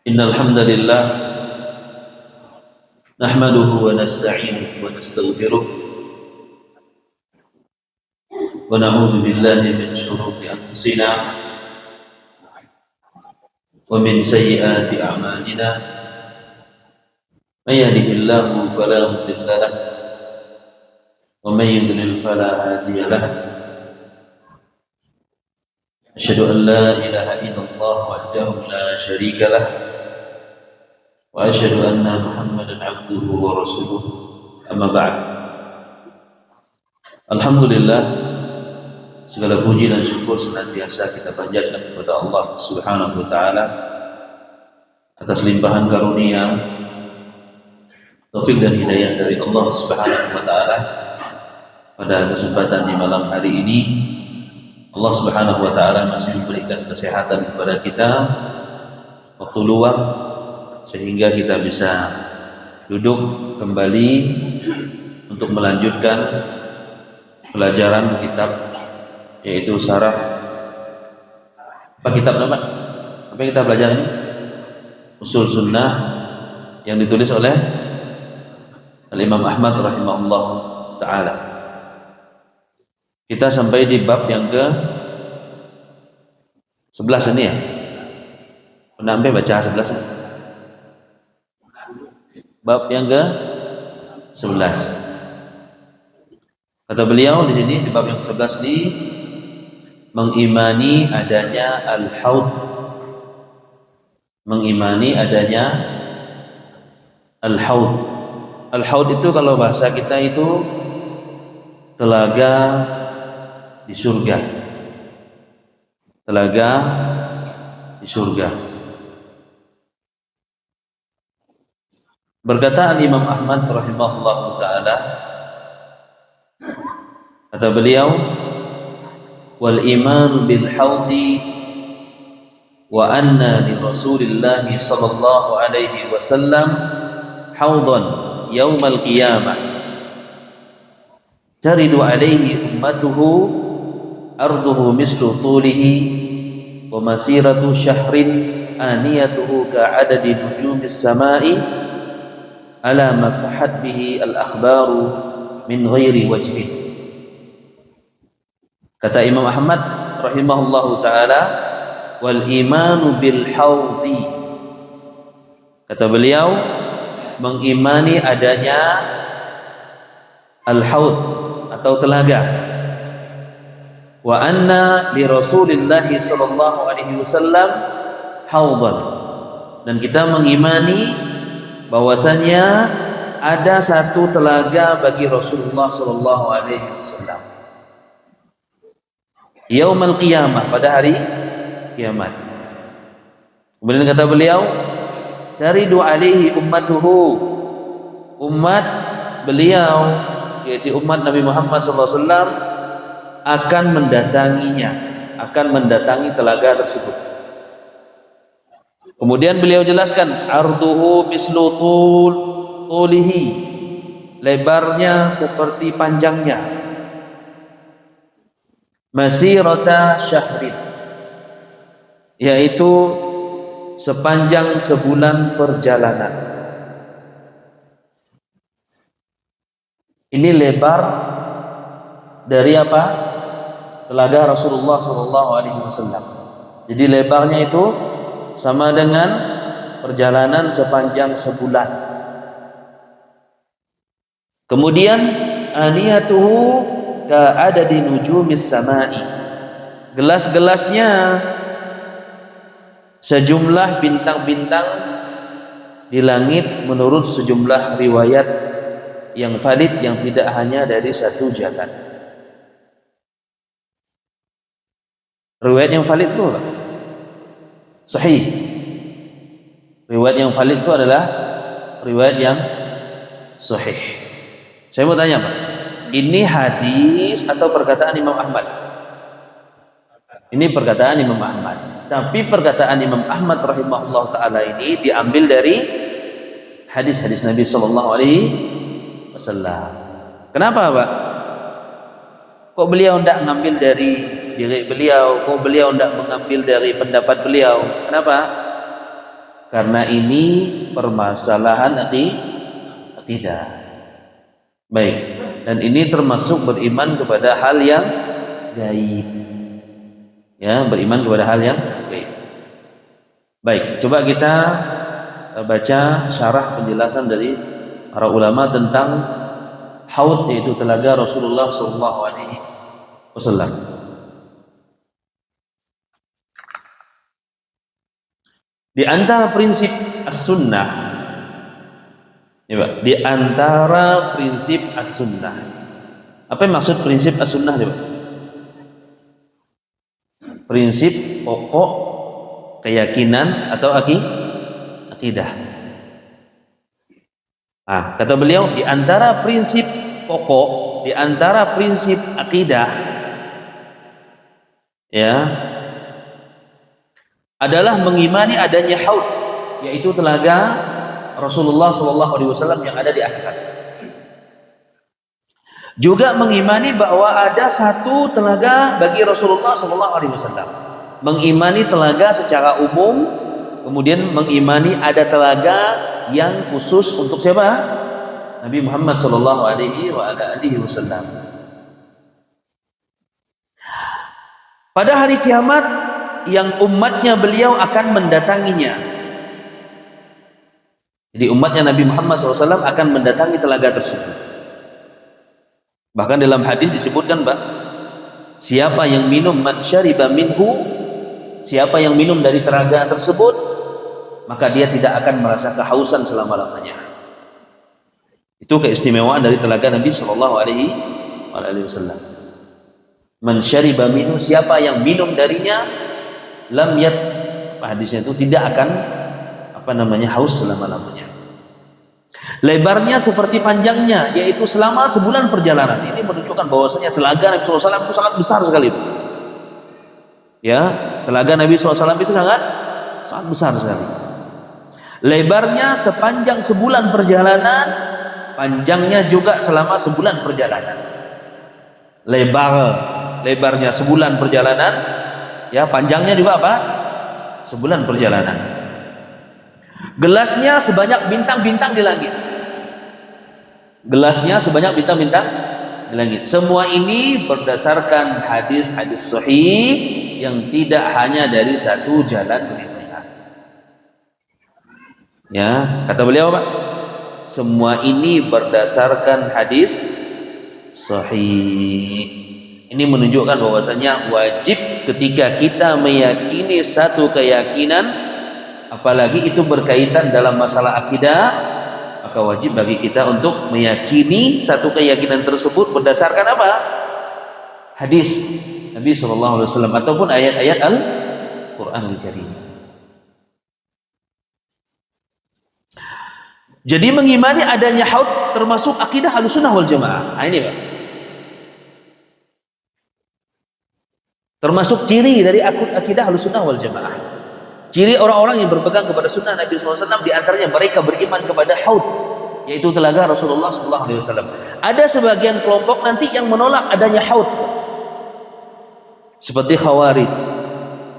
Innal hamdalillah nahmaduhu wa nasta'inuhu wa nastaghfiruh wa na'udzu billahi min shururi anfusina wa min sayyiati a'malina may yahdihillahu fala mudilla lahu wa may yudlil fala hadiya lahu. Asyhadu an la ilaha illallah wahdahu la syarika lah wa asyhadu anna Muhammadan abduhu wa rasuluh. Amma ba'd. Alhamdulillah, segala puji dan syukur senantiasa kita panjatkan kepada Allah Subhanahu wa taala atas limpahan karunia, taufik dan hidayah dari Allah Subhanahu wa taala. Pada kesempatan di malam hari ini Allah Subhanahu wa taala masih memberikan kesehatan kepada kita, waktu luang sehingga kita bisa duduk kembali untuk melanjutkan pelajaran kitab, yaitu syarah apa kitab nama? Apa yang kita belajar ini? Usul Sunnah yang ditulis oleh Al-Imam Ahmad rahimahullah taala. Kita sampai di bab yang ke 11 ini ya. Pernah sampai baca 11 ini? Bab yang ke 11. Kata beliau di sini di bab yang 11 ini, mengimani adanya al-haud. Mengimani adanya al-haud. Al-haud itu kalau bahasa kita itu telaga di surga. Telaga di surga. Berkata Imam Ahmad rahimahullah taala, kata beliau, wal iman bil haudi wa anna li Rasulillah sallallahu alaihi wasallam haudan yaumal qiyamah taridu alaihi ummatuhu arduhu mislu tulihi wa masiratu syahrin aniyatuhu ka'adadi nujumis samai ala masahat bihi al-akhbaru min ghairi wajhin. Kata Imam Ahmad rahimahullahu ta'ala, wal imanu bil haudi. Kata beliau, mengimani adanya al-haud atau telaga. Wa anna li Rasulillah sallallahu alaihi wasallam haudan. Dan kita mengimani bahwasanya ada satu telaga bagi Rasulullah sallallahu alaihi wasallam. Yaumul qiyamah, pada hari kiamat. Kemudian kata beliau, taridu alaihi ummatuhu. Umat beliau, yaitu umat Nabi Muhammad sallallahu alaihi wasallam, akan mendatanginya, akan mendatangi telaga tersebut. Kemudian beliau jelaskan, arduhu mislu tulihi, lebarnya seperti panjangnya, masirata syahrin, yaitu sepanjang sebulan perjalanan. Ini lebar dari apa? Telaga Rasulullah sallallahu alaihi wasallam. Jadi lebarnya itu sama dengan perjalanan sepanjang sebulan. Kemudian aniyatuhu ka'adadi nujumis samai. Gelas-gelasnya sejumlah bintang-bintang di langit menurut sejumlah riwayat yang valid, yang tidak hanya dari satu jalan. Riwayat yang valid itu apa? Sahih. Riwayat yang valid itu adalah riwayat yang sahih. Saya mau tanya Pak, ini hadis atau perkataan Imam Ahmad? Ini perkataan Imam Ahmad. Tapi perkataan Imam Ahmad rahimahullah ta'ala ini diambil dari hadis-hadis Nabi sallallahu alaihi wasallam. Kenapa Pak? Kok beliau tidak ngambil dari diri beliau, kok beliau tidak mengambil dari pendapat beliau. Kenapa? Karena ini permasalahan akidah. Baik, dan ini termasuk beriman kepada hal yang gaib. Ya, beriman kepada hal yang gaib. Baik, coba kita baca syarah penjelasan dari para ulama tentang haud, yaitu telaga Rasulullah SAW. Di antara prinsip as-sunnah, ya Pak, di antara prinsip as-sunnah. Apa yang maksud prinsip as-sunnah, ya Pak? Prinsip pokok keyakinan atau akidah. Nah, kata beliau, di antara prinsip pokok, di antara prinsip akidah, ya, adalah mengimani adanya haud, yaitu telaga Rasulullah SAW yang ada di akhirat. Juga mengimani bahwa ada satu telaga bagi Rasulullah SAW. Mengimani telaga secara umum, kemudian mengimani ada telaga yang khusus untuk siapa? Nabi Muhammad SAW. Pada hari kiamat yang umatnya beliau akan mendatanginya. Jadi umatnya Nabi Muhammad SAW akan mendatangi telaga tersebut. Bahkan dalam hadis disebutkan, Pak, siapa yang minum man syariba minhu, siapa yang minum dari telaga tersebut, maka dia tidak akan merasa kehausan selama-lamanya. Itu keistimewaan dari telaga Nabi SAW. Man syariba minhu, siapa yang minum darinya, lam yat, hadisnya itu tidak akan haus selama-lamanya. Lebarnya seperti panjangnya, yaitu selama sebulan perjalanan. Ini menunjukkan bahwasanya telaga Nabi SAW itu sangat besar sekali. Ya, telaga Nabi SAW itu sangat besar sekali. Lebarnya sepanjang sebulan perjalanan, panjangnya juga selama sebulan perjalanan. Lebarnya sebulan perjalanan, ya, panjangnya juga apa? Sebulan perjalanan. Gelasnya sebanyak bintang-bintang di langit. Gelasnya sebanyak bintang-bintang di langit. Semua ini berdasarkan hadis-hadis sahih yang tidak hanya dari satu jalan riwayat. Ya, kata beliau, Pak, semua ini berdasarkan hadis sahih. Ini menunjukkan bahwasanya wajib ketika kita meyakini satu keyakinan, apalagi itu berkaitan dalam masalah akidah, maka wajib bagi kita untuk meyakini satu keyakinan tersebut berdasarkan apa? Hadis Nabi SAW ataupun ayat-ayat Al-Quranul Karim. Jadi mengimani adanya haud termasuk akidah Ahlussunnah wal Jamaah. Nah, ini, Pak, termasuk ciri dari akidah Ahlussunnah wal Jamaah. Ciri orang-orang yang berpegang kepada sunnah Nabi SAW, di antaranya mereka beriman kepada haud, yaitu telaga Rasulullah SAW. Ada sebagian kelompok nanti yang menolak adanya haud, seperti Khawarij,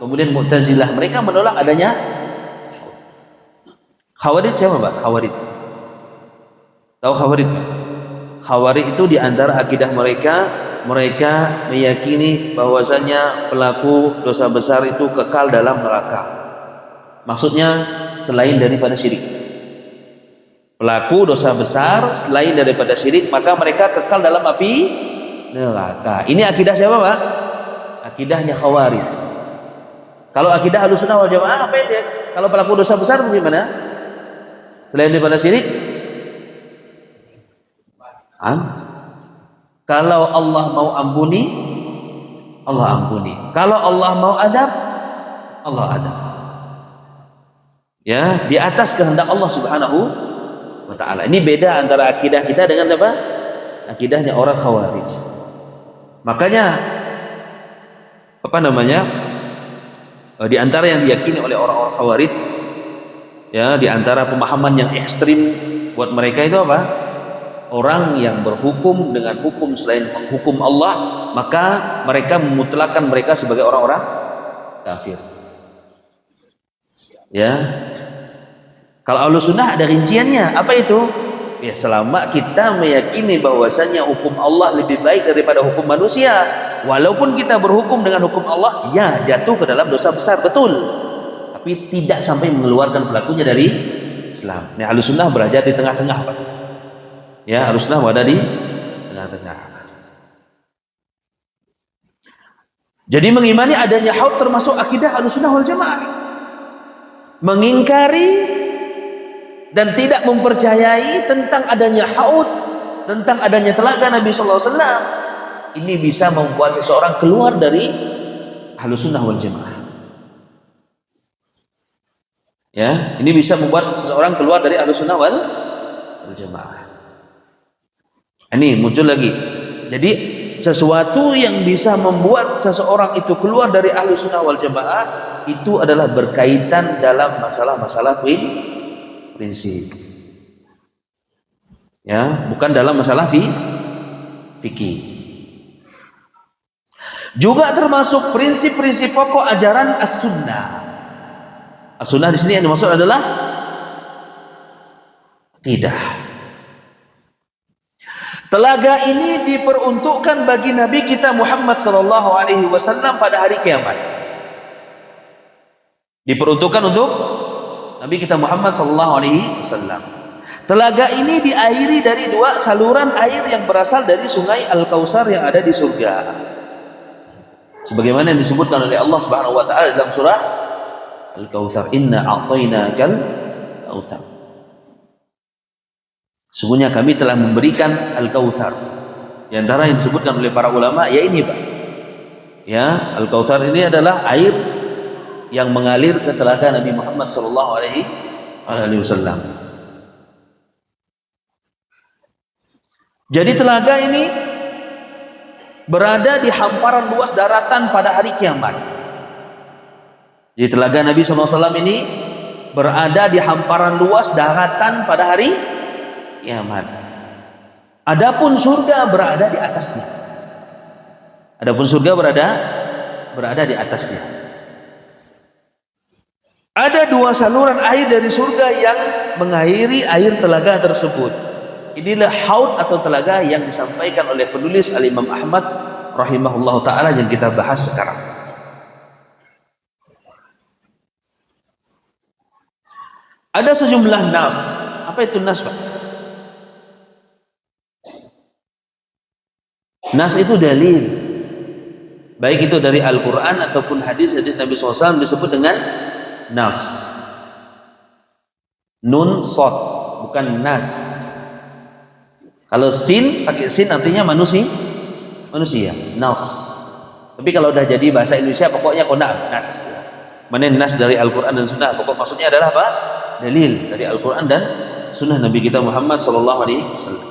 kemudian Mu'tazilah, mereka menolak adanya haud. Khawarij siapa, Pak? Khawarij, tahu Khawarij, Pak? Khawarij itu di antara akidah mereka meyakini bahwasanya pelaku dosa besar itu kekal dalam neraka. Maksudnya selain daripada syirik. Pelaku dosa besar selain daripada syirik, maka mereka kekal dalam api neraka. Ini akidah siapa, Pak? Akidahnya Khawarij. Kalau akidah Ahlussunnah wal Jamaah apa ya? Kalau pelaku dosa besar bagaimana? Selain daripada syirik? Kalau Allah mau ampuni, Allah ampuni. Kalau Allah mau adab, Allah adab. Ya, di atas kehendak Allah Subhanahu wa ta'ala. Ini beda antara akidah kita dengan apa? Akidahnya orang Khawarij. Makanya di antara yang diyakini oleh orang-orang Khawarij, ya, di antara pemahaman yang ekstrim buat mereka itu apa? orang yang berhukum dengan hukum selain hukum Allah, maka mereka memutlakkan mereka sebagai orang-orang kafir. Ya, kalau Ahlus Sunnah ada rinciannya. Apa itu? Ya, selama kita meyakini bahwasanya hukum Allah lebih baik daripada hukum manusia, walaupun kita berhukum dengan hukum Allah, ya jatuh ke dalam dosa besar, betul, tapi tidak sampai mengeluarkan pelakunya dari Islam. Nah, Ahlus Sunnah berada di tengah-tengah, Pak. Ya, Ahlus Sunnah berada di tengah-tengah. Jadi mengimani adanya haud termasuk akidah Ahlus Sunnah wal Jamaah. Mengingkari dan tidak mempercayai tentang adanya haud, tentang adanya telaga Nabi sallallahu alaihi wasallam, ini bisa membuat seseorang keluar dari Ahlus Sunnah wal Jamaah. Ya, ini bisa membuat seseorang keluar dari Ahlus Sunnah wal Jamaah. Ini muncul lagi. Jadi sesuatu yang bisa membuat seseorang itu keluar dari Ahlus Sunnah wal Jamaah itu adalah berkaitan dalam masalah-masalah prinsip. Ya, bukan dalam masalah fikih. Juga termasuk prinsip-prinsip pokok ajaran As-Sunnah. As-Sunnah di sini yang dimaksud adalah akidah. Telaga ini diperuntukkan bagi Nabi kita Muhammad sallallahu alaihi wasallam pada hari kiamat. Diperuntukkan untuk Nabi kita Muhammad sallallahu alaihi wasallam. Telaga ini diairi dari dua saluran air yang berasal dari sungai Al-Kautsar yang ada di surga. Sebagaimana yang disebutkan oleh Allah Subhanahu wa taala dalam surah Al-Kautsar, "Inna a'tainakal kautsar." Sungguhnya kami telah memberikan Al-Kautsar. Di antara yang disebutkan oleh para ulama, ya ini, Pak. Ya, Al-Kautsar ini adalah air yang mengalir ke telaga Nabi Muhammad sallallahu alaihi wasallam. Jadi telaga ini berada di hamparan luas daratan pada hari kiamat. Jadi telaga Nabi sallallahu alaihi wasallam ini berada di hamparan luas daratan pada hari kiamat. Adapun surga berada di atasnya. Adapun surga berada di atasnya. Ada dua saluran air dari surga yang mengairi air telaga tersebut. Inilah haud atau telaga yang disampaikan oleh penulis Al-Imam Ahmad rahimahullah ta'ala yang kita bahas sekarang. Ada sejumlah nas. Apa itu nas, Pak? Nas itu dalil, baik itu dari Al-Quran ataupun hadis-hadis Nabi SAW disebut dengan nas. Nun sod, bukan nas. Kalau sin pakai sin artinya manusia. Nas. Tapi kalau udah jadi bahasa Indonesia pokoknya kona nas. Mana nas dari Al-Quran dan Sunnah? Pokok maksudnya adalah apa? Dalil dari Al-Quran dan Sunnah Nabi kita Muhammad sallallahu alaihi wasallam.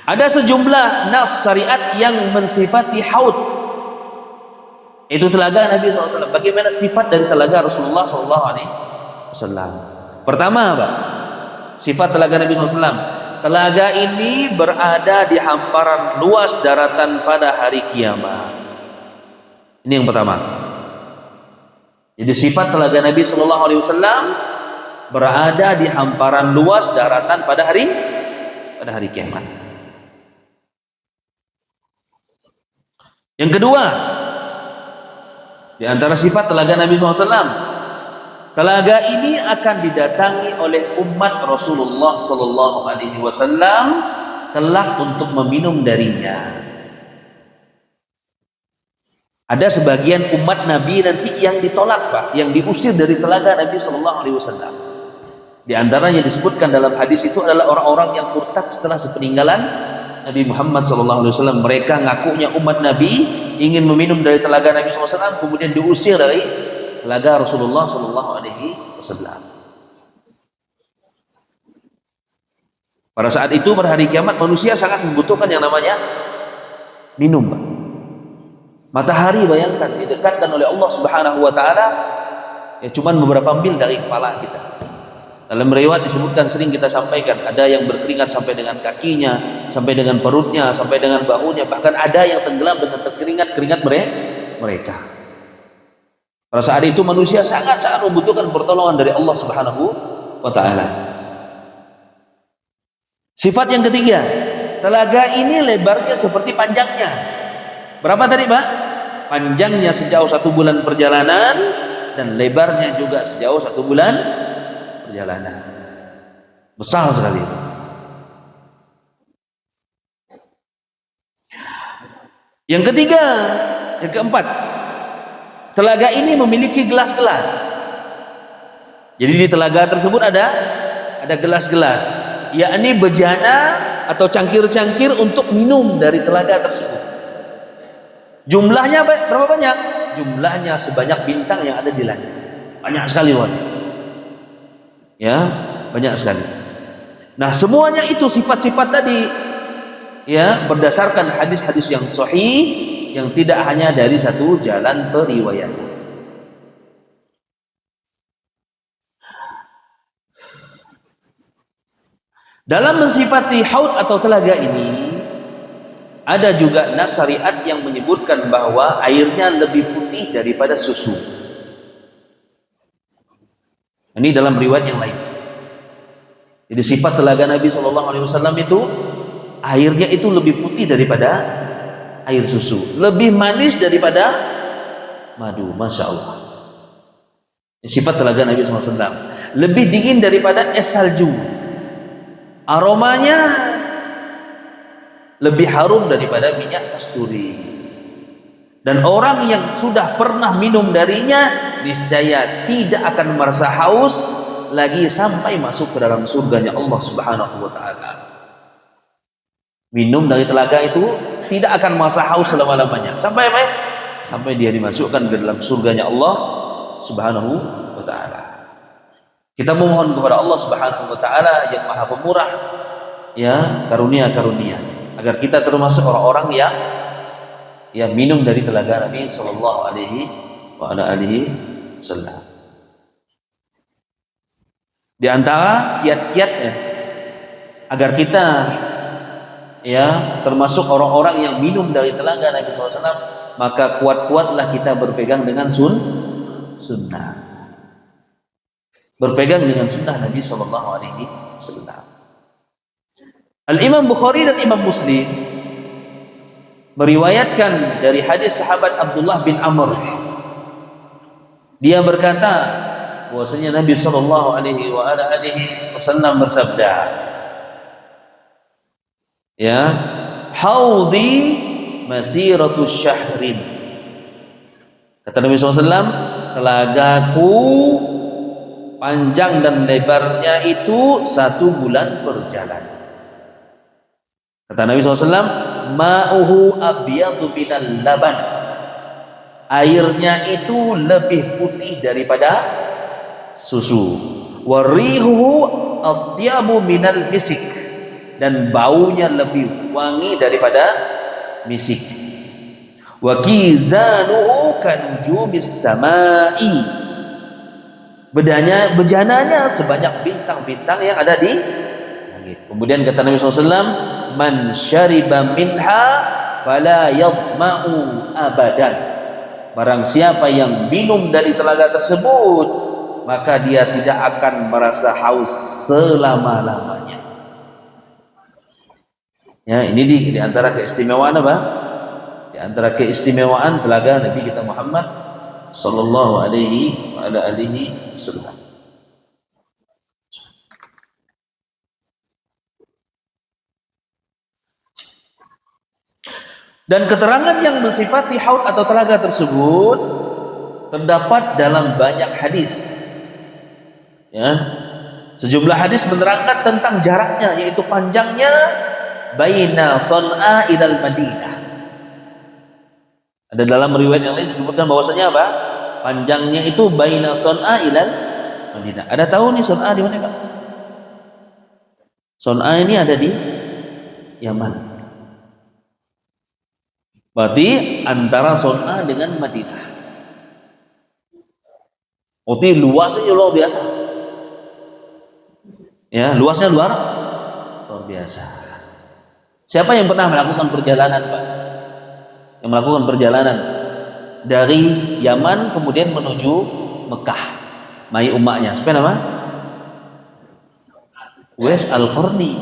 Ada sejumlah nas syariat yang mensifati haud, itu telaga Nabi SAW. Bagaimana sifat dari telaga Rasulullah SAW? Pertama, Pak, sifat telaga Nabi SAW. Telaga ini berada di hamparan luas daratan pada hari kiamat. Ini yang pertama. Jadi sifat telaga Nabi SAW berada di hamparan luas daratan pada hari kiamat. Yang kedua, di antara sifat telaga Nabi SAW, telaga ini akan didatangi oleh umat Rasulullah SAW kelak untuk meminum darinya. Ada sebagian umat Nabi nanti yang ditolak, Pak, yang diusir dari telaga Nabi SAW. Di antaranya disebutkan dalam hadis itu adalah orang-orang yang murtad setelah sepeninggalan Nabi Muhammad SAW. Mereka ngakunya umat Nabi, ingin meminum dari telaga Nabi SAW, kemudian diusir dari telaga Rasulullah SAW. Pada saat itu, pada hari kiamat, manusia sangat membutuhkan yang namanya minum. Matahari, bayangkan, didekatkan oleh Allah Subhanahu wa Ta'ala ya cuman beberapa mil dari kepala kita. Dalam riwayat disebutkan, sering kita sampaikan, ada yang berkeringat sampai dengan kakinya, sampai dengan perutnya, sampai dengan bahunya, bahkan ada yang tenggelam dengan keringat mereka. Pada saat itu manusia sangat-sangat membutuhkan pertolongan dari Allah Subhanahu wa taala. Sifat yang ketiga, telaga ini lebarnya seperti panjangnya. Berapa tadi, Pak? Panjangnya sejauh 1 bulan perjalanan dan lebarnya juga sejauh 1 bulan perjalanan. Besar sekali. Yang ketiga, yang keempat, telaga ini memiliki gelas-gelas. Jadi di telaga tersebut ada gelas-gelas, yakni bejana atau cangkir-cangkir untuk minum dari telaga tersebut. Jumlahnya berapa banyak? Jumlahnya sebanyak bintang yang ada di langit. Banyak sekali, ya, banyak sekali. Nah, semuanya itu sifat-sifat tadi, ya, berdasarkan hadis-hadis yang sahih, yang tidak hanya dari satu jalan periwayatan. Dalam mensifati haud atau telaga ini, ada juga nas syariat yang menyebutkan bahwa airnya lebih putih daripada susu. Ini dalam riwayat yang lain. Jadi sifat telaga Nabi SAW itu, airnya itu lebih putih daripada air susu, lebih manis daripada madu. Masya Allah. Sifat telaga Nabi SAW, lebih dingin daripada es salju, aromanya lebih harum daripada minyak kasturi, dan orang yang sudah pernah minum darinya niscaya tidak akan merasa haus lagi sampai masuk ke dalam surganya Allah Subhanahu wa taala. Minum dari telaga itu tidak akan merasa haus selama-lamanya sampai apa? Sampai dia dimasukkan ke dalam surganya Allah Subhanahu wa taala. Kita memohon kepada Allah Subhanahu wa taala yang Maha Pemurah, ya, karunia-karunia, agar kita termasuk orang-orang yang minum dari telaga Nabi sallallahu alaihi wasallam. Di antara kiat-kiatnya agar kita, ya, termasuk orang-orang yang minum dari telaga Nabi SAW, maka kuat-kuatlah kita berpegang dengan sunnah, berpegang dengan sunnah Nabi SAW. Al-Imam Bukhari dan Imam Muslim meriwayatkan dari hadis sahabat Abdullah bin Amr. Dia berkata bahwasanya Nabi sallallahu alaihi wasallam bersabda, ya, haudi masiratu syahrin. Kata Nabi SAW, telagaku panjang dan lebarnya itu 1 bulan perjalanan. Kata Nabi SAW, ma'uhu abyadu minal laban, airnya itu lebih putih daripada susu. Warihuhu atyabu minal misik, dan baunya lebih wangi daripada misik. Wa kizanuhu kanujumis samai, bejananya sebanyak bintang-bintang yang ada di langit. Kemudian kata Nabi SAW, man syariba minha fala yadma'u abadan, barang siapa yang minum dari telaga tersebut, maka dia tidak akan merasa haus selama-lamanya. Ya, ini di antara keistimewaan apa? Di antara keistimewaan telaga Nabi kita Muhammad sallallahu alaihi wasallam. Dan keterangan yang mensifati haud atau telaga tersebut terdapat dalam banyak hadis. Ya, sejumlah hadis menerangkan tentang jaraknya, yaitu panjangnya baina Son'a ilal Madinah. Ada dalam riwayat yang lain disebutkan bahwasanya apa? Panjangnya itu baina Son'a ilal Madinah. Ada tahu nih Son'a di mana, Pak? Son'a ini ada di Yaman. Berarti antara Son'a dengan Madinah. Luasnya luar biasa. Ya, luasnya luar biasa. Siapa yang pernah melakukan perjalanan, Pak? Yang melakukan perjalanan dari Yaman kemudian menuju Mekah, mai umatnya. Siapa nama? Uwais Al-Qarni.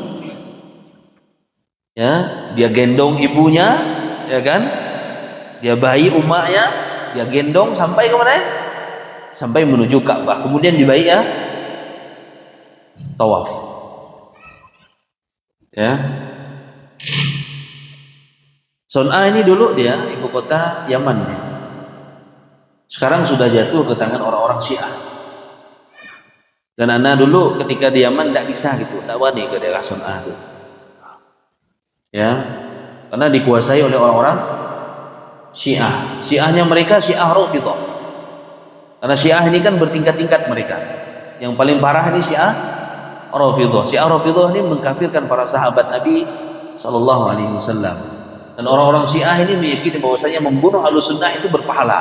Ya, dia gendong ibunya, ya kan? Dia bayi umatnya, dia gendong sampai ke mana? Sampai menuju Ka'bah. Kemudian dibayi ya, tawaf. Ya. Son'a ini dulu dia ibu kota Yaman ya. Sekarang sudah jatuh ke tangan orang-orang Syiah. Dan anak dulu ketika di Yaman tidak bisa gitu, tidak wani ke daerah Son'a itu. Ya, karena dikuasai oleh orang-orang Syiah. Syiahnya mereka Syiah Rafidhah. Karena Syiah ini kan bertingkat-tingkat mereka. Yang paling parah ini Syiah Rafidhah. Syiah Rafidhah ini mengkafirkan para sahabat Nabi Sallallahu Alaihi Wasallam. Dan orang-orang Syiah ini meyakini bahwasanya membunuh Ahlussunnah itu berpahala.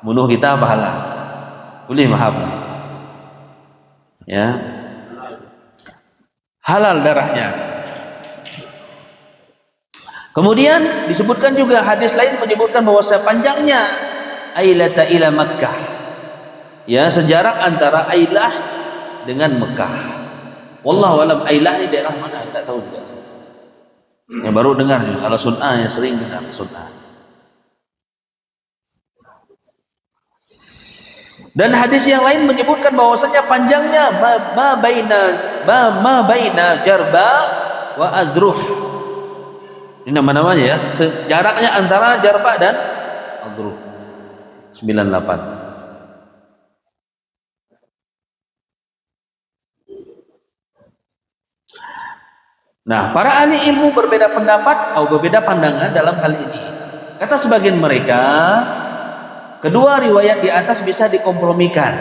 Bunuh kita pahala. Boleh maaf. Ya. Halal darahnya. Kemudian disebutkan juga hadis lain menyebutkan bahwasanya panjangnya Ailata ila Makkah. Ya, sejarak antara Ailah dengan Mekah. Wallahu alam, Ailah ini daerah mana? Tidak tahu juga. Yang baru dengar juga. Kalau Sun'ah yang sering dengar Sun'ah. Dan hadis yang lain menyebutkan bahwasanya panjangnya ma baina Jarba wa Adruh. Ini nama-namanya ya. Jaraknya antara Jarba dan Adruh. 98. Nah, para ahli ilmu berbeda pendapat atau berbeda pandangan dalam hal ini. Kata sebagian mereka, kedua riwayat di atas bisa dikompromikan.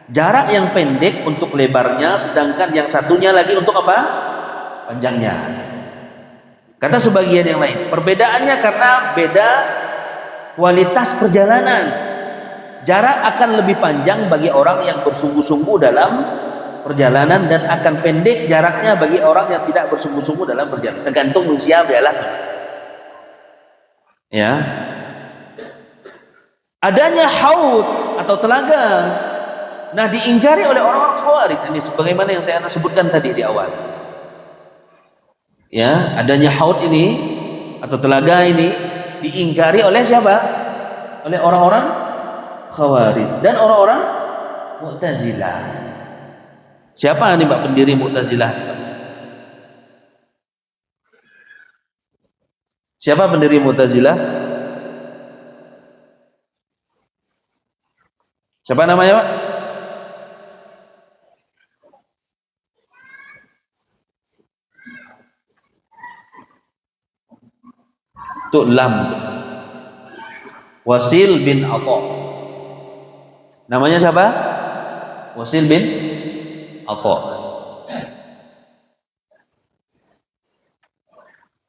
Jarak yang pendek untuk lebarnya, sedangkan yang satunya lagi untuk apa? Panjangnya. Kata sebagian yang lain, perbedaannya karena beda kualitas perjalanan. Jarak akan lebih panjang bagi orang yang bersungguh-sungguh dalam perjalanan dan akan pendek jaraknya bagi orang yang tidak bersungguh-sungguh dalam perjalanan. Tergantung usia berjalan. Ya. Adanya haud atau telaga, nah diingkari oleh orang-orang Khawarij ini sebagaimana yang saya sebutkan tadi di awal. Ya, adanya haud ini atau telaga ini diingkari oleh siapa? Oleh orang-orang Khawarij dan orang-orang Mu'tazilah. Siapa nih Mbak pendiri Mu'tazilah? Siapa pendiri Mu'tazilah? Siapa namanya Pak? Tu'lam Wasil bin Atha. Namanya siapa? Wasil bin Atha.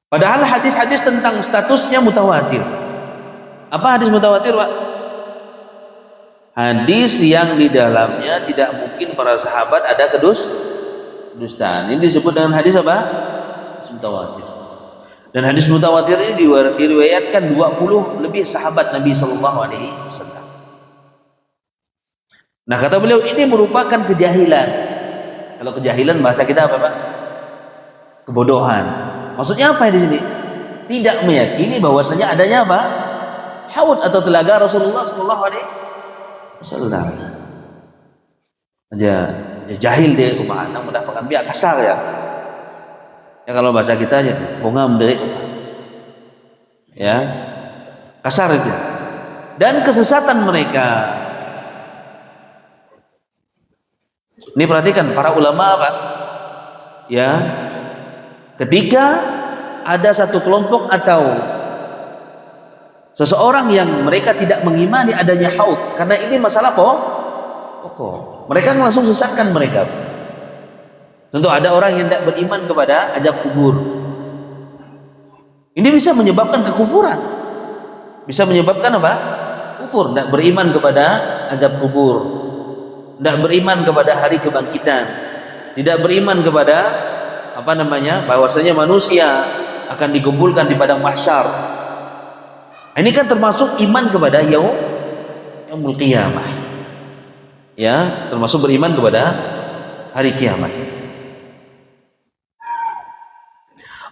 Padahal hadis-hadis tentang statusnya mutawatir. Apa hadis mutawatir, Pak? Hadis yang di dalamnya tidak mungkin para sahabat ada kedustaan. Ini disebut dengan hadis apa? Hadis mutawatir. Dan hadis mutawatir ini diriwayatkan 20 lebih sahabat Nabi Sallallahu Alaihi Wasallam. Nah, kata beliau ini merupakan kejahilan. Kalau kejahilan bahasa kita apa Pak? Kebodohan. Maksudnya apa di sini? Tidak meyakini bahwasanya adanya apa? Haud atau telaga Rasulullah Sallallahu Alaihi Wasallam. Aja jahil dia kumana mudah makan biak kasar ya. Ya kalau bahasa kita aja bongam deh. Ya. Kasar itu. Dan kesesatan mereka. Ini perhatikan para ulama Pak. Ya. Ketika ada satu kelompok atau seseorang yang mereka tidak mengimani adanya haud karena ini masalah pokok. Mereka langsung sesatkan mereka. Tentu ada orang yang tidak beriman kepada azab kubur. Ini bisa menyebabkan kekufuran. Bisa menyebabkan apa? Kufur, tidak beriman kepada azab kubur. Tidak beriman kepada hari kebangkitan. tidak beriman kepada bahwasanya manusia akan dikumpulkan di padang mahsyar. Ini kan termasuk iman kepada yaumul qiyamah. Ya, termasuk beriman kepada hari kiamat.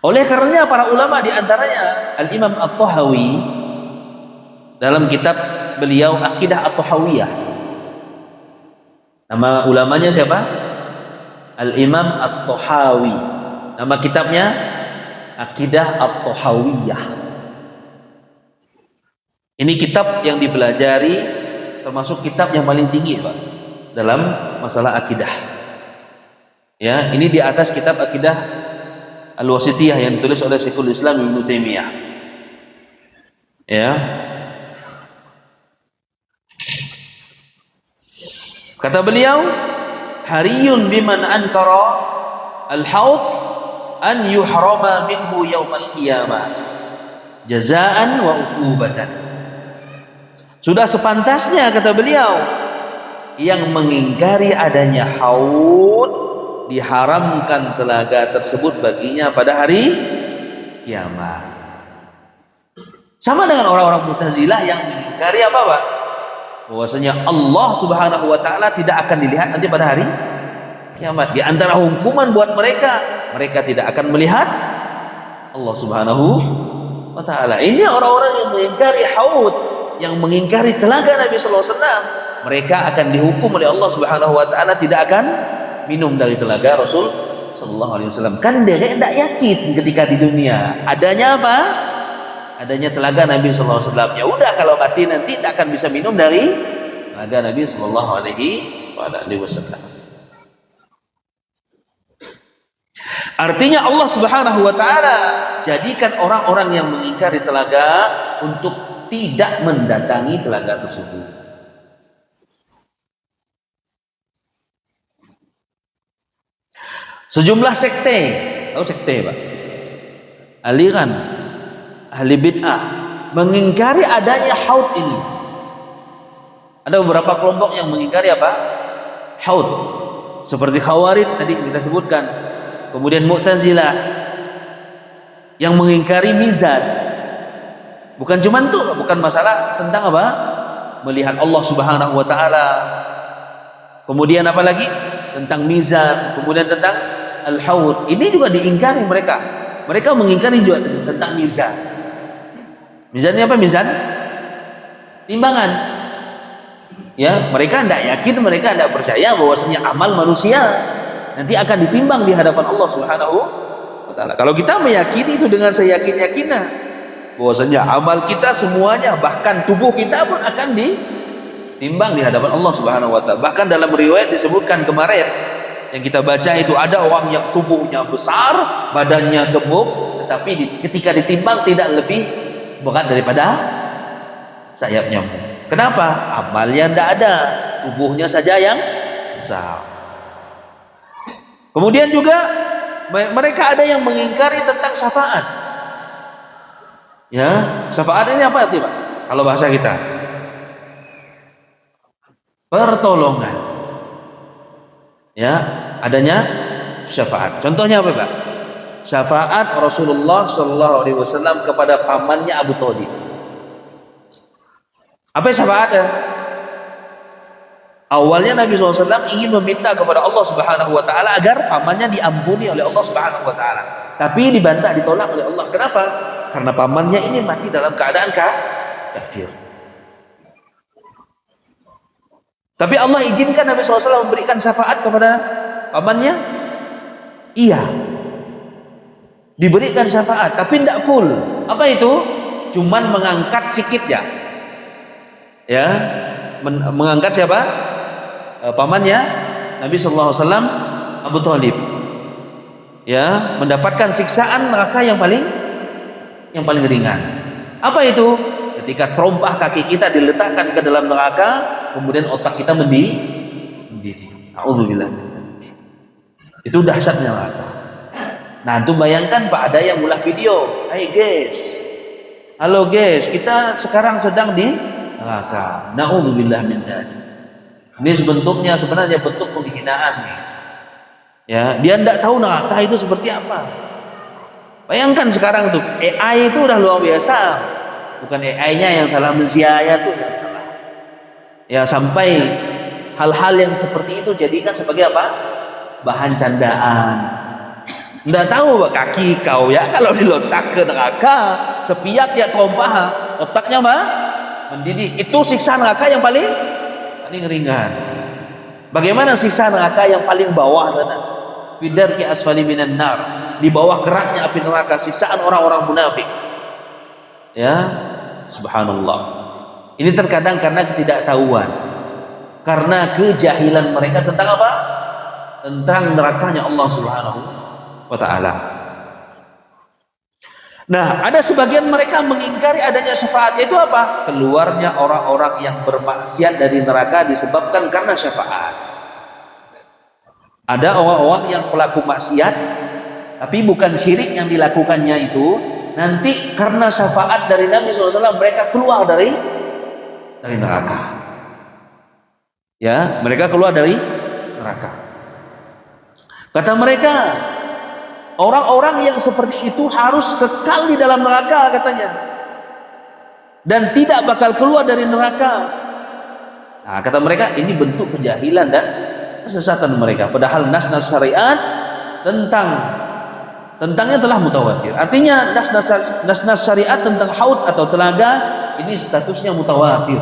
Oleh karenanya para ulama di antaranya Al-Imam At-Tahawi dalam kitab beliau Aqidah At-Tahawiyah. Nama ulamanya siapa? Al-Imam At-Tahawi. Nama kitabnya Aqidah At-Tahawiyah. Ini kitab yang dipelajari, termasuk kitab yang paling tinggi, Pak, dalam masalah akidah. Ya, ini di atas kitab Aqidah Al-Wasithiyah yang ditulis oleh Syekhul Islam Ibnu Taimiyah. Ya. Kata beliau, hariyun biman ankara al-haud an yuhrama minhu yaumal qiyamah jazaan wa uqubatan. Sudah sepantasnya, kata beliau, yang mengingkari adanya haud diharamkan telaga tersebut baginya pada hari kiamat. Sama dengan orang-orang Mu'tazilah yang mengingkari apa, Pak? Bahwasanya Allah Subhanahu wa taala tidak akan dilihat nanti pada hari kiamat. Di antara hukuman buat mereka, mereka tidak akan melihat Allah Subhanahu wa taala. Ini orang-orang yang mengingkari haud, yang mengingkari telaga Nabi sallallahu alaihi wasallam, mereka akan dihukum oleh Allah Subhanahu wa taala tidak akan minum dari telaga Rasul sallallahu alaihi wasallam. Kan dia tidak yakin ketika di dunia adanya apa? Adanya telaga Nabi sallallahu alaihi wasallam. Ya udah, kalau mati nanti tidak akan bisa minum dari telaga Nabi sallallahu alaihi wasallam. Artinya Allah Subhanahu wa taala jadikan orang-orang yang mengingkari telaga untuk tidak mendatangi telaga tersebut. Sejumlah sekte, tahu sekte, Pak? Aliran ahli bid'ah mengingkari adanya haud ini. Ada beberapa kelompok yang mengingkari apa? Haud. Seperti Khawarij tadi kita sebutkan. Kemudian Mu'tazilah yang mengingkari mizan. Bukan cuma itu, bukan masalah tentang apa? Melihat Allah Subhanahu wa taala. Kemudian apa lagi? Tentang mizan, kemudian tentang al-haud. Ini juga diingkari mereka. Mereka mengingkari juga tentang mizan. Mizannya apa? Mizan timbangan. Ya, mereka tidak yakin, mereka tidak percaya bahwasanya amal manusia nanti akan ditimbang di hadapan Allah Subhanahu wa taala. Kalau kita meyakini itu dengan seyakin-yakinnya bahwasanya amal kita semuanya, bahkan tubuh kita pun akan ditimbang di hadapan Allah Subhanahu wa taala. Bahkan dalam riwayat disebutkan kemarin yang kita baca itu, ada orang yang tubuhnya besar, badannya gemuk, tetapi ketika ditimbang tidak lebih berat daripada sayap nyamuk. Kenapa? Amalnya tidak ada, tubuhnya saja yang besar. Kemudian juga mereka ada yang mengingkari tentang syafaat. Ya, syafaat ini apa artinya, Pak? Kalau bahasa kita, pertolongan. Ya, adanya syafaat. Contohnya apa, Pak? Syafaat Rasulullah sallallahu alaihi wasallam kepada pamannya Abu Thalib. Apa syafaatnya? Awalnya Nabi SAW ingin meminta kepada Allah Subhanahu wa taala agar pamannya diampuni oleh Allah Subhanahu wa taala. Tapi dibantah, ditolak oleh Allah. Kenapa? Karena pamannya ini mati dalam keadaan kafir. Tapi Allah izinkan Nabi SAW memberikan syafaat kepada pamannya. Iya, diberikan syafaat, tapi tidak full. Apa itu? Cuman mengangkat sikitnya. Ya, mengangkat siapa? Pamannya Nabi sallallahu alaihi wasallam, Abu Thalib. Ya, mendapatkan siksaan neraka yang paling ringan. Apa itu? Ketika terompah kaki kita diletakkan ke dalam neraka, kemudian otak kita mendidih. Auzubillah. Itu dahsyatnya neraka. Nah, itu bayangkan, Pak, ada yang ulah video. Hai guys, halo guys, kita sekarang sedang di neraka. Na'udzubillah min dzalik. Ini bentuknya sebenarnya bentuk penghinaan nih. Ya, dia tidak tahu neraka itu seperti apa. Bayangkan sekarang tuh AI itu udah luar biasa. Bukan AI-nya yang salah menziaya tuh yang salah. Ya, sampai hal-hal yang seperti itu jadikan sebagai apa? Bahan candaan. Nggak tahu kaki kau ya kalau dilontak ke neraka sepiak ya kau paha otaknya mah mendidih. Itu siksa neraka yang paling ringan. Bagaimana siksa neraka yang paling bawah sana? Fidarki asfali minan nar, di bawah keraknya api neraka, siksaan orang-orang munafik. Ya, subhanallah. Ini terkadang karena ketidaktahuan, karena kejahilan mereka tentang apa? Tentang nerakanya Allah Subhanahu wa ta'ala. Nah, ada sebagian mereka mengingkari adanya syafaat. Itu apa? Keluarnya orang-orang yang bermaksiat dari neraka disebabkan karena syafaat. Ada orang-orang yang pelaku maksiat, tapi bukan syirik yang dilakukannya itu. Nanti karena syafaat dari Nabi SAW mereka keluar dari neraka. Ya, mereka keluar dari neraka. Kata mereka, orang-orang yang seperti itu harus kekal di dalam neraka katanya, dan tidak bakal keluar dari neraka. Nah, kata mereka ini bentuk kejahilan dan kesesatan mereka. Padahal nas-nas syariat tentangnya telah mutawatir. Artinya nas-nas syariat tentang haud atau telaga ini statusnya mutawatir.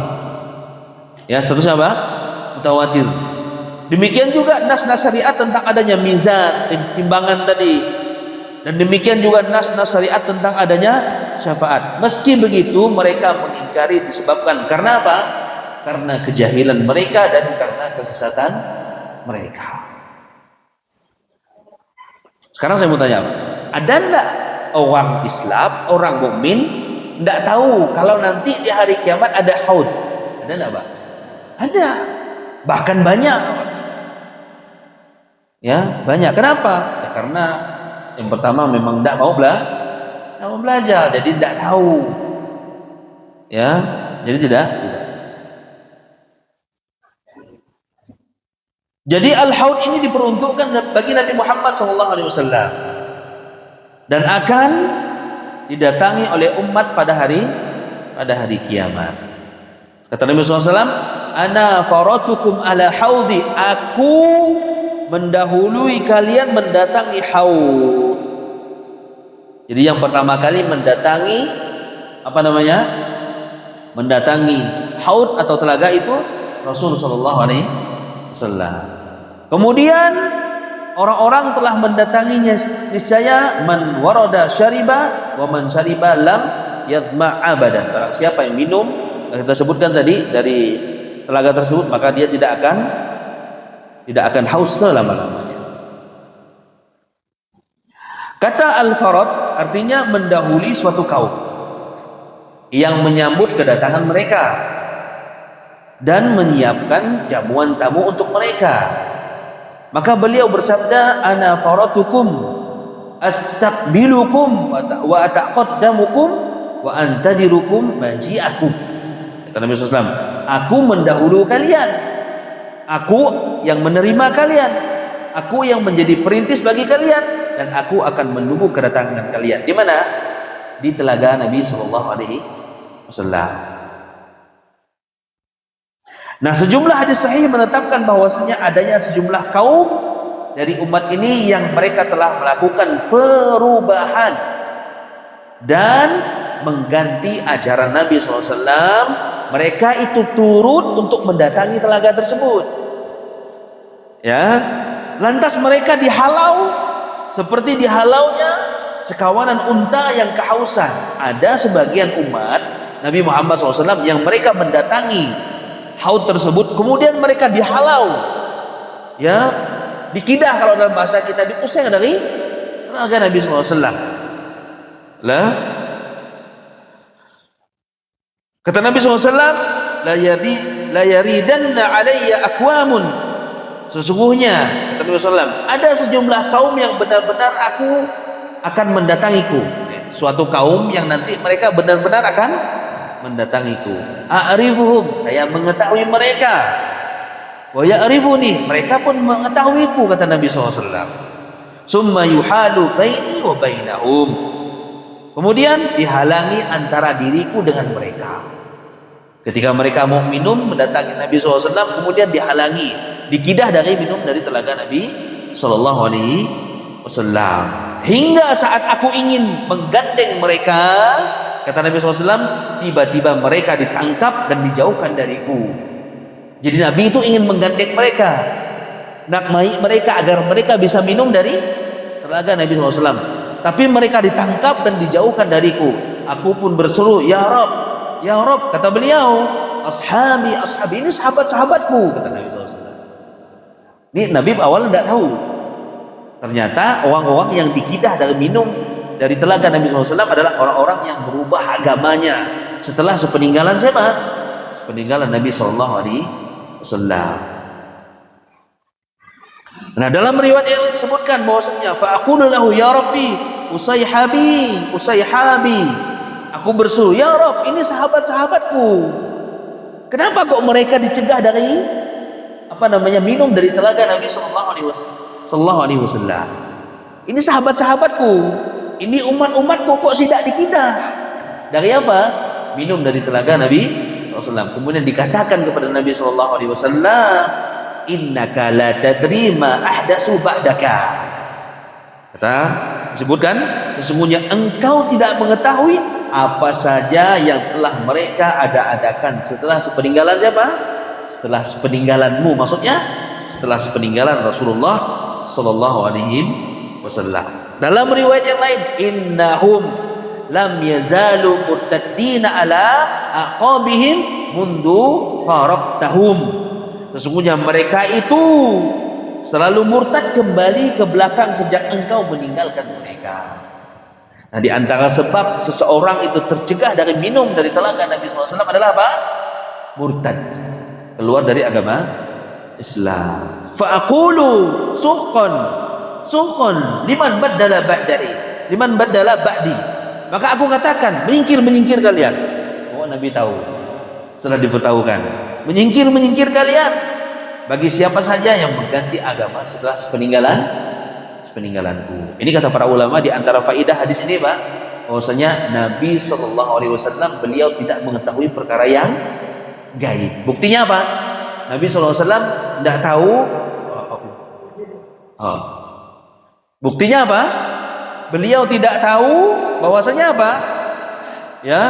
Ya, statusnya apa? Mutawatir. Demikian juga nas-nas syariat tentang adanya mizan, timbangan tadi. Dan demikian juga nas-nas syariat tentang adanya syafaat. Meski begitu mereka mengingkari disebabkan karena apa? Karena kejahilan mereka dan karena kesesatan mereka. Sekarang saya mau tanya, ada enggak orang Islam, orang mukmin enggak tahu kalau nanti di hari kiamat ada haud? Ada enggak, Pak? Ada. Bahkan banyak. Ya, banyak. Kenapa? Ya, karena yang pertama memang enggak mau belajar, jadi enggak tahu. Ya, jadi tidak. Jadi al-haud ini diperuntukkan bagi Nabi Muhammad SAW dan akan didatangi oleh umat pada hari kiamat. Kata Nabi SAW, ana faratukum ala haudi, aku mendahului kalian mendatangi haud. Jadi yang pertama kali mendatangi mendatangi haud atau telaga itu Rasulullah SAW. Kemudian orang-orang telah mendatanginya, niscaya man warada syariba wa man syariba lam yadma abadan. Barang siapa yang minum, kita sebutkan tadi dari telaga tersebut, maka dia tidak akan haus selama-lamanya. Kata al-farad artinya mendahului suatu kaum yang menyambut kedatangan mereka dan menyiapkan jamuan tamu untuk mereka. Maka beliau bersabda, ana faratukum astaqbilukum wa ataqaddamukum wa antadirukum maji'akum. Kata Nabi SAW, aku mendahulu kalian, aku yang menerima kalian, aku yang menjadi perintis bagi kalian, dan aku akan menunggu kedatangan kalian. Di mana? Di telaga Nabi SAW. Nah, sejumlah hadis sahih menetapkan bahwasanya adanya sejumlah kaum dari umat ini yang mereka telah melakukan perubahan dan mengganti ajaran Nabi SAW. Mereka itu turut untuk mendatangi telaga tersebut. Ya, lantas mereka dihalau seperti dihalaunya sekawanan unta yang kehausan. Ada sebagian umat Nabi Muhammad SAW yang mereka mendatangi haud tersebut, kemudian mereka dihalau, ya, dikidah kalau dalam bahasa kita, diusir dari telaga Nabi SAW. Lah, kata Nabi SAW, la yaridanna alayya aqwamun, sesungguhnya kata Nabi SAW, ada sejumlah kaum yang benar-benar aku akan mendatangiku. Suatu kaum yang nanti mereka benar-benar akan mendatangiku. A'rifuhum, saya mengetahui mereka. wa ya'rifuni, mereka pun mengetahuiku, kata Nabi SAW. Summa yuhalu baini wa bainahum, kemudian dihalangi antara diriku dengan mereka. Ketika mereka mau minum mendatangi Nabi SAW, kemudian dihalangi, dikidah dari minum dari telaga Nabi SAW. Hingga saat aku ingin menggandeng mereka, kata Nabi SAW, tiba-tiba mereka ditangkap dan dijauhkan dariku. Jadi Nabi itu ingin menggandeng mereka, nakmai mereka agar mereka bisa minum dari telaga Nabi SAW. Tapi mereka ditangkap dan dijauhkan dariku. Aku pun berseru, ya Rob, ya Rob, kata beliau, ashabi, ashabi, ini sahabat-sahabatku, kata Nabi SAW. Ini Nabi awalnya tidak tahu. Ternyata orang-orang yang dikidah dari minum dari telaga Nabi SAW adalah orang-orang yang berubah agamanya setelah sepeninggalan siapa? Sepeninggalan Nabi SAW. Nah, dalam riwayat yang disebutkan bahwasanya fa aqulu lahu ya rabbi usayhabi usayhabi, aku berseru, ya Rabb, ini sahabat-sahabatku. Kenapa kok mereka dicegah dari minum dari telaga Nabi sallallahu alaihi wasallam? Ini sahabat-sahabatku, ini umat-umatku, kok tidak dikidah dari apa? Minum dari telaga Nabi SAW. Kemudian dikatakan kepada Nabi SAW, innaka la tadri ma ahdatsu ba'daka. Kata disebutkan, sesungguhnya engkau tidak mengetahui apa saja yang telah mereka adakan setelah sepeninggalan siapa? Setelah sepeninggalanmu, maksudnya setelah sepeninggalan Rasulullah sallallahu alaihi wasallam. Dalam riwayat yang lain, innahum lam yazalu murtaddina ala aqabihim mundu faraqtahum. Sesungguhnya mereka itu selalu murtad kembali ke belakang sejak engkau meninggalkan mereka. Nah, di antara sebab seseorang itu tercegah dari minum dari telaga Nabi SAW adalah apa? Murtad, keluar dari agama Islam. Fa'aqulu suhqan suhqan liman baddala ba'di. Maka aku katakan, menyingkir kalian. Oh, Nabi tahu. Setelah diberitahukan, menyingkir kalian bagi siapa saja yang mengganti agama setelah sepeninggalanku. Ini kata para ulama, di antara faidah hadis ini, Pak, bahwasanya Nabi SAW beliau tidak mengetahui perkara yang gaib. Buktinya apa? Nabi SAW tidak tahu. Buktinya apa? Beliau tidak tahu bahwasanya apa? Ya,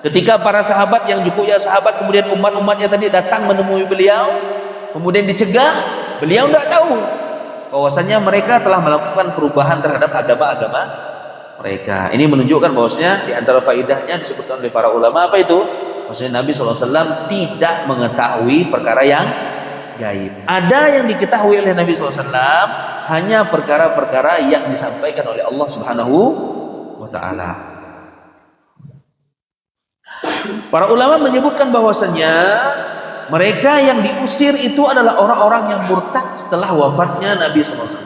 ketika para sahabat yang jukuknya sahabat, kemudian umat-umatnya tadi datang menemui beliau, kemudian dicegah, beliau tidak tahu bahwasanya mereka telah melakukan perubahan terhadap agama-agama mereka. Ini menunjukkan bahwasanya di antara faidahnya disebutkan oleh para ulama apa itu? Bahwasanya Nabi SAW tidak mengetahui perkara yang gaib. Ada yang diketahui oleh Nabi SAW hanya perkara-perkara yang disampaikan oleh Allah Subhanahu wa Ta'ala. Para ulama menyebutkan bahwasanya mereka yang diusir itu adalah orang-orang yang murtad setelah wafatnya Nabi SAW.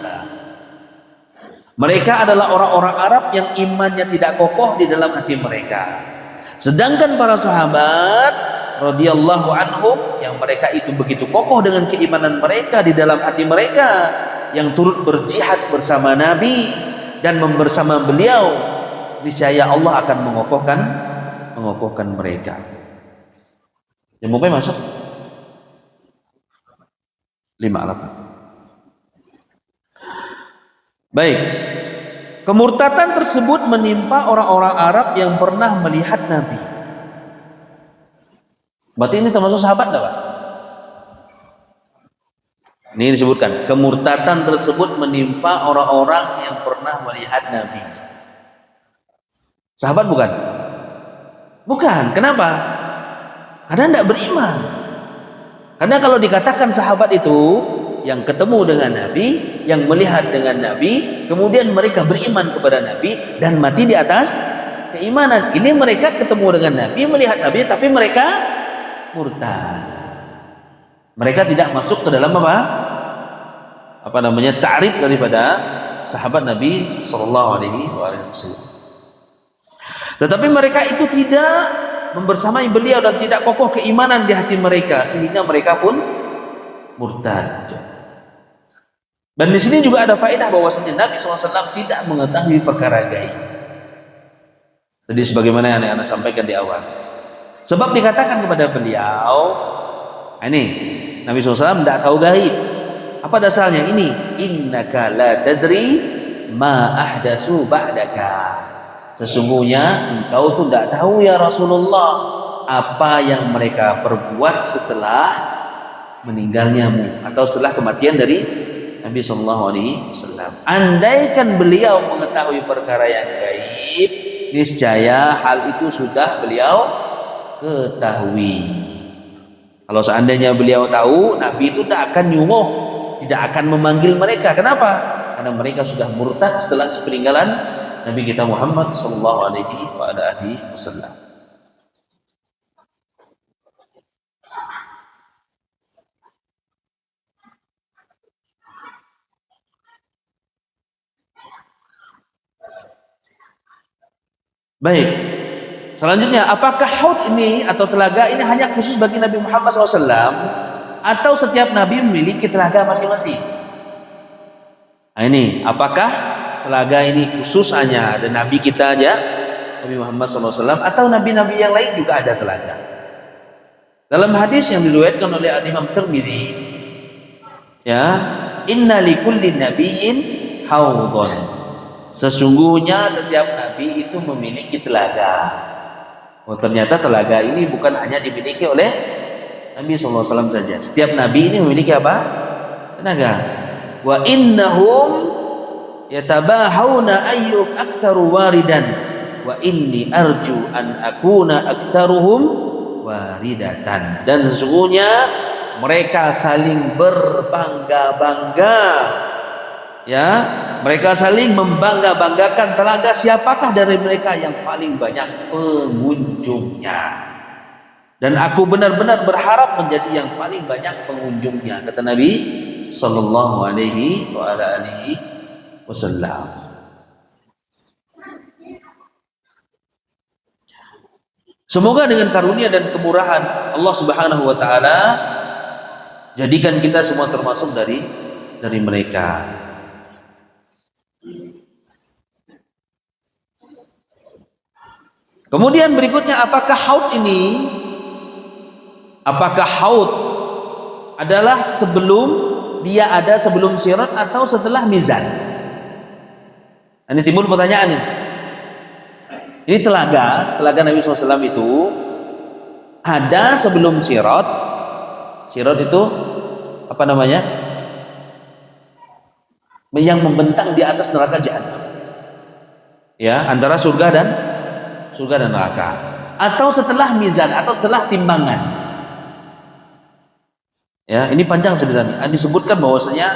Mereka adalah orang-orang Arab yang imannya tidak kokoh di dalam hati mereka. Sedangkan para sahabat radhiyallahu anhum yang mereka itu begitu kokoh dengan keimanan mereka di dalam hati mereka, yang turut berjihad bersama Nabi dan bersama beliau, niscaya Allah akan mengokohkan mereka. Yang mau masuk 5 alat. Baik. Kemurtatan tersebut menimpa orang-orang Arab yang pernah melihat Nabi. Berarti ini termasuk sahabat enggak, Pak? Ini disebutkan, kemurtatan tersebut menimpa orang-orang yang pernah melihat Nabi. Sahabat bukan? Bukan. Kenapa? Karena tidak beriman. Karena kalau dikatakan sahabat itu yang ketemu dengan Nabi, yang melihat dengan Nabi, kemudian mereka beriman kepada Nabi dan mati di atas keimanan. Ini mereka ketemu dengan Nabi, melihat Nabi, tapi mereka murtad. Mereka tidak masuk ke dalam ta'rif daripada sahabat Nabi sallallahu alaihi wasallam. Tetapi mereka itu tidak membersamai beliau dan tidak kokoh keimanan di hati mereka, sehingga mereka pun murtad. Dan di sini juga ada faedah bahwasanya Nabi SAW tidak mengetahui perkara gaib. Jadi sebagaimana yang Anda sampaikan di awal. Sebab dikatakan kepada beliau, ini Nabi SAW tidak tahu gaib. Apa dasarnya ini? Innaka la tadri ma ahdasu ba'daka. Sesungguhnya engkau tuh tidak tahu ya Rasulullah apa yang mereka perbuat setelah meninggalnyamu atau setelah kematian dari Nabi Sallallahu Alaihi Wasallam. Andaikan beliau mengetahui perkara yang gaib, niscaya hal itu sudah beliau ketahui. Kalau seandainya beliau tahu, Nabi itu tidak akan nyuruh, tidak akan memanggil mereka. Kenapa? Karena mereka sudah murtad setelah sepeninggalan Nabi kita Muhammad Sallallahu Alaihi Wasallam. Baik, selanjutnya, apakah haud ini atau telaga ini hanya khusus bagi Nabi Muhammad SAW atau setiap Nabi memiliki telaga masing-masing? Nah ini, apakah telaga ini khusus hanya ada Nabi kita aja, Nabi Muhammad SAW, atau Nabi-Nabi yang lain juga ada telaga? Dalam hadis yang diriwayatkan oleh Imam Tirmidzi, ya, inna likulli nabiyyin haudun. Sesungguhnya setiap nabi itu memiliki telaga. Oh, ternyata telaga ini bukan hanya dimiliki oleh Nabi SAW saja. Setiap nabi ini memiliki apa? Tenaga. Wa innahum yatabahawna ayyub aktsaru waridan wa inni arju an akuna aktsaruhum waridatan. Dan sesungguhnya mereka saling berbangga-bangga, ya, mereka saling membangga-banggakan telaga siapakah dari mereka yang paling banyak pengunjungnya. Dan aku benar-benar berharap menjadi yang paling banyak pengunjungnya, kata Nabi Sallallahu Alaihi Wasallam. Semoga dengan karunia dan kemurahan Allah Subhanahu Wa Taala jadikan kita semua termasuk dari mereka. Kemudian berikutnya, apakah haud adalah dia ada sebelum sirat atau setelah mizan? Ini timbul pertanyaan ini. Ini telaga Nabi SAW itu ada sebelum sirat. Sirat itu apa namanya? Yang membentang di atas neraka jahanam. Ya, antara surga dan neraka. Atau setelah mizan atau setelah timbangan. Ya, ini panjang ceritanya. Disebutkan bahwasanya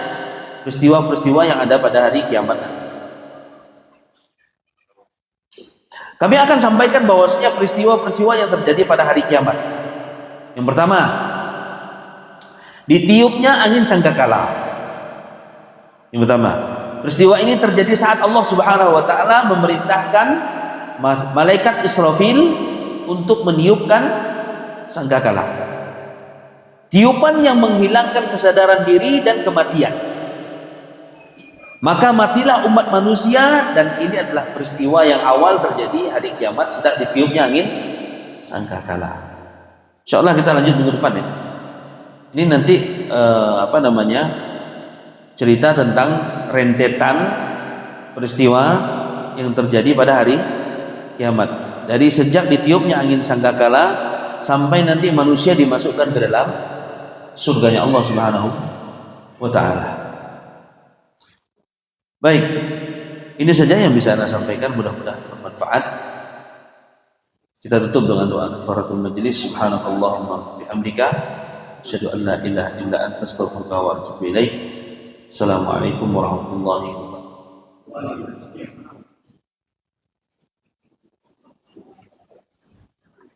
peristiwa-peristiwa yang ada pada hari kiamat nanti. Kami akan sampaikan bahwasanya peristiwa-peristiwa yang terjadi pada hari kiamat. Yang pertama, ditiupnya angin sangkakala. Yang pertama, peristiwa ini terjadi saat Allah Subhanahu Wa Taala memerintahkan malaikat Israfil untuk meniupkan sangkakala. Tiupan yang menghilangkan kesadaran diri dan kematian. Maka matilah umat manusia, dan ini adalah peristiwa yang awal terjadi hari kiamat sejak ditiupnya angin sangkakala. Insyaallah kita lanjut minggu depan ya. Ini nanti cerita tentang rentetan peristiwa yang terjadi pada hari kiamat. Dari sejak ditiupnya angin sangkakala sampai nanti manusia dimasukkan ke dalam surganya Allah Subhanahu Wa Taala. Baik, ini saja yang bisa Anda sampaikan, mudah-mudahan bermanfaat. Kita tutup dengan doa kafaratul majlis. Subhanakallahumma bihamdika asyhadu an la ilaha illa anta astaghfiruka wa atubu ilaik. Assalamualaikum warahmatullahi wabarakatuh.